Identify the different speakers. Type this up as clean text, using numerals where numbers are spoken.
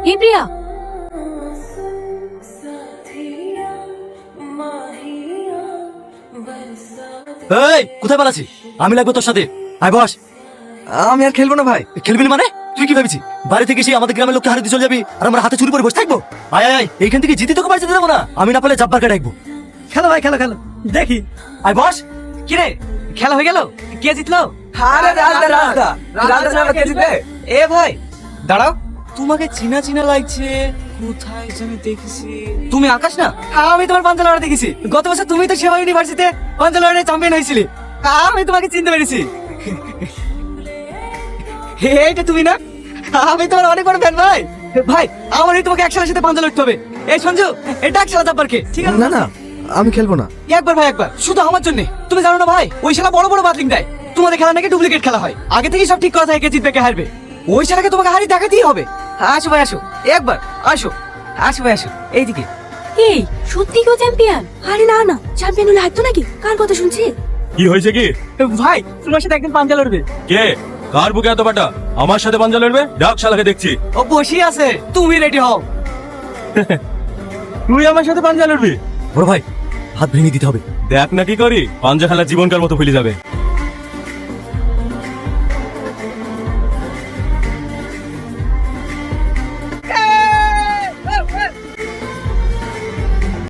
Speaker 1: হে প্রিয়া,
Speaker 2: এই কোথায় পালাচ্ছি? আমি লাগবো তোর সাথে। আয় বস।
Speaker 3: আমি আর খেলবো না ভাই।
Speaker 2: খেলবি না মানে? তুই কি ভাবছিস বাড়ি থেকে এসে আমাদের গ্রামের লোককে হারিয়ে দিয়ে চলে যাবি আর আমরা হাতে চুরি করে বসে থাকবো? আয় আয় আয়, এইখান থেকে জিতে তোকে বাড়ি যেতে দেবো না। আমি না পারলে জাব্বারকে ডাকবো।
Speaker 3: খেলো ভাই, খেলো খেলো, দেখি।
Speaker 2: আয় বস।
Speaker 3: কিরে, খেলা হয়ে গেল? কে জিতলো? আরে রাজদা রাজদা রাজদা না, কে জিতবে? এ ভাই দাঁড়াও, তোমাকে চিনা চিনা লাগছে, কোথায় যেন দেখেছি। তুমি আকাশ না? আমি তোমার পাঞ্জালরা দেখেছি। গত বছর তুমি তো সেবা ইউনিভার্সিটিতে পাঞ্জালরা চ্যাম্পিয়ন হয়েছিলে। আমি তোমাকে চিনতে পেরেছি। এইটা তুমি না? আমি তোমার অনেক বড় ফ্যান ভাই। ভাই আমারই তোমাকে একসাথে সাথে পাঞ্জাল উঠতে হবে। এই সঞ্জু, এটা একসাথে জাব্বারকে, ঠিক আছে?
Speaker 4: না না, আমি খেলবো না।
Speaker 3: একবার ভাই, একবার শুধু আমার জন্য। তুমি জানো না ভাই, ওই শালা বড় বড় বাতলিং দেয়। তোমাদের খেলা নাকি ডুপ্লিকেট খেলা হয়। আগে থেকেই সব ঠিক করা থাকে কে জিতবে কে হারবে। ওই শালাকে তোমাকে হারিয়ে দেখাতেই হবে। আসো ভাই আসো, একবার আসো। আসো ভাই আসো, এইদিকে।
Speaker 1: এই সত্যি কেউ চ্যাম্পিয়ন? আরে না না, চ্যাম্পিয়ন হলে হারতো নাকি? কার কথা শুনছি?
Speaker 5: কি হয়েছে কি?
Speaker 3: ভাই তোমার সাথে একদিন পাঞ্জা লড়বে।
Speaker 5: কে? কার বুকে এত বাটা? আমার সাথে পাঞ্জা লড়বে? ডাক শালাকে দেখছি।
Speaker 3: ও বসি আছে, তুমি রেডি হও।
Speaker 5: তুই আমার সাথে পাঞ্জা লড়বি?
Speaker 2: বড় ভাই, হাত ভেঙে দিতে হবে।
Speaker 5: দেখ না কি করি, পাঞ্জা খেলা জীবনকার মতো ভুলে যাবে।